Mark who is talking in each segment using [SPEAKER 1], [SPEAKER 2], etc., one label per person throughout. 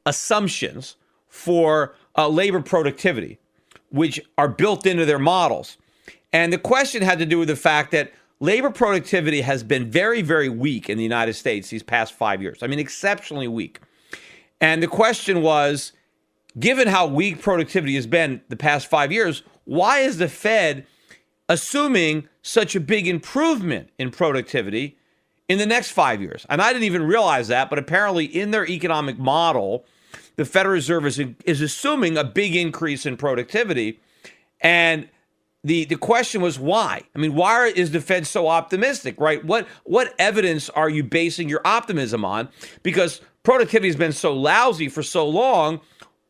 [SPEAKER 1] assumptions for labor productivity, which are built into their models. And the question had to do with the fact that labor productivity has been very, very weak in the United States these past 5 years. I mean, exceptionally weak. And the question was, given how weak productivity has been the past 5 years, why is the Fed assuming such a big improvement in productivity in the next 5 years? And I didn't even realize that, but apparently in their economic model, the Federal Reserve is assuming a big increase in productivity. And the question was why? I mean, why is the Fed so optimistic, right? What evidence are you basing your optimism on? Because productivity has been so lousy for so long.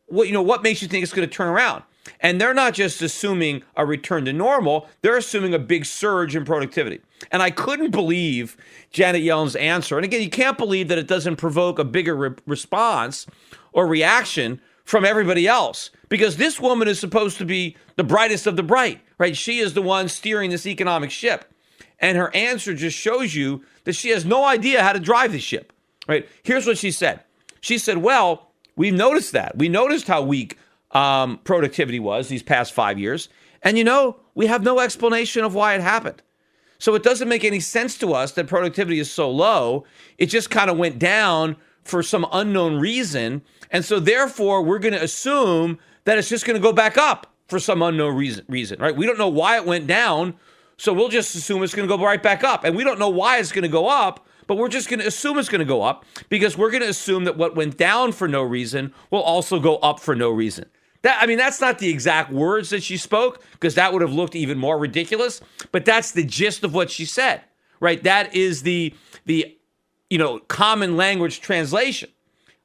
[SPEAKER 1] What makes you think it's going to turn around? And they're not just assuming a return to normal, they're assuming a big surge in productivity. And I couldn't believe Janet Yellen's answer. And again, you can't believe that it doesn't provoke a bigger response or reaction from everybody else, because this woman is supposed to be the brightest of the bright, right? She is the one steering this economic ship. And her answer just shows you that she has no idea how to drive the ship, right? Here's what she said. She said, well, we've noticed that. We noticed how weak productivity was these past 5 years. And, we have no explanation of why it happened. So it doesn't make any sense to us that productivity is so low. It just kind of went down for some unknown reason. And so therefore, we're going to assume that it's just going to go back up for some unknown reason, right? We don't know why it went down. So we'll just assume it's going to go right back up. And we don't know why it's going to go up, but we're just going to assume it's going to go up because we're going to assume that what went down for no reason will also go up for no reason. That's not the exact words that she spoke, because that would have looked even more ridiculous, but that's the gist of what she said, right? That is the common language translation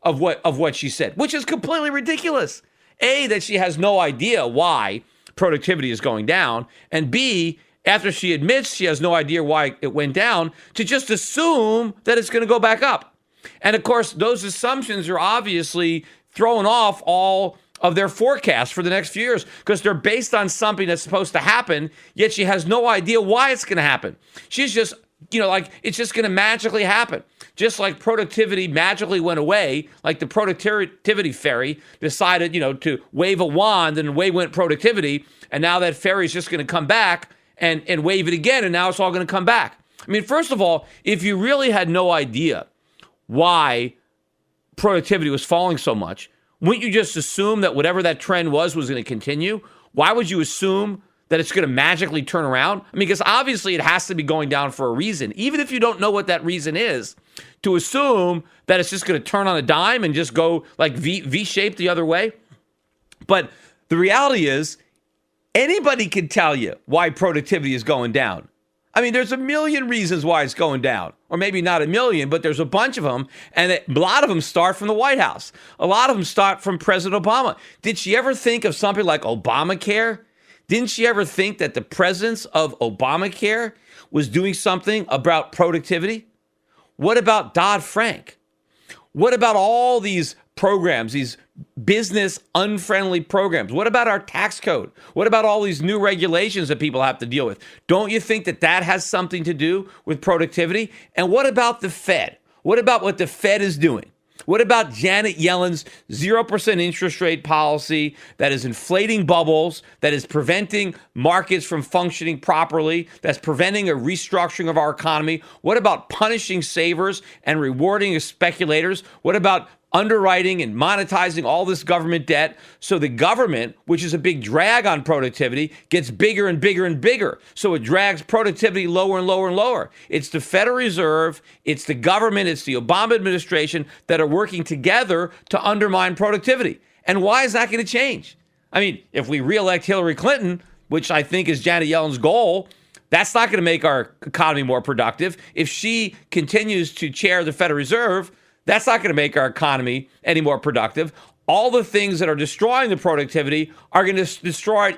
[SPEAKER 1] of what she said, which is completely ridiculous. A, that she has no idea why productivity is going down, and B, after she admits she has no idea why it went down, to just assume that it's going to go back up. And of course, those assumptions are obviously throwing off all of their forecasts for the next few years, because they're based on something that's supposed to happen, yet she has no idea why it's going to happen. She's just, it's just going to magically happen. Just like productivity magically went away, like the productivity fairy decided, to wave a wand, and away went productivity, and now that fairy is just going to come back and wave it again, and now it's all going to come back. I mean, first of all, if you really had no idea why productivity was falling so much, wouldn't you just assume that whatever that trend was going to continue? Why would you assume that it's going to magically turn around? I mean, because obviously it has to be going down for a reason. Even if you don't know what that reason is, to assume that it's just going to turn on a dime and just go like V-shaped the other way. But the reality is, anybody can tell you why productivity is going down. I mean, there's a million reasons why it's going down. Or maybe not a million, but there's a bunch of them. And a lot of them start from the White House. A lot of them start from President Obama. Did she ever think of something like Obamacare? Didn't she ever think that the presence of Obamacare was doing something about productivity? What about Dodd-Frank? What about all these programs, these business unfriendly programs? What about our tax code? What about all these new regulations that people have to deal with? Don't you think that has something to do with productivity? And what about the Fed? What about what the Fed is doing? What about Janet Yellen's 0% interest rate policy that is inflating bubbles, that is preventing markets from functioning properly, that's preventing a restructuring of our economy? What about punishing savers and rewarding speculators? What about underwriting and monetizing all this government debt so the government, which is a big drag on productivity, gets bigger and bigger and bigger? So it drags productivity lower and lower and lower. It's the Federal Reserve, it's the government, it's the Obama administration that are working together to undermine productivity. And why is that going to change? I mean, if we reelect Hillary Clinton, which I think is Janet Yellen's goal, that's not going to make our economy more productive. If she continues to chair the Federal Reserve, that's not going to make our economy any more productive. All the things that are destroying the productivity are going to destroy it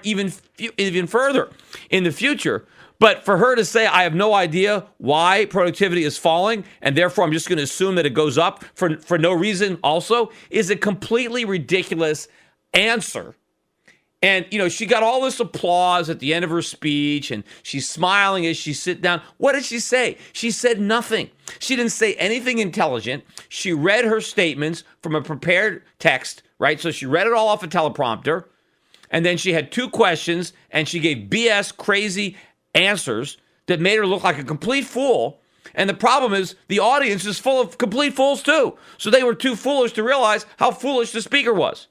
[SPEAKER 1] even further in the future. But for her to say, I have no idea why productivity is falling, and therefore I'm just going to assume that it goes up for no reason also, is a completely ridiculous answer. And, she got all this applause at the end of her speech, and she's smiling as she sits down. What did she say? She said nothing. She didn't say anything intelligent. She read her statements from a prepared text, right? So she read it all off a teleprompter. And then she had 2 questions, and she gave BS crazy answers that made her look like a complete fool. And the problem is the audience is full of complete fools too. So they were too foolish to realize how foolish the speaker was.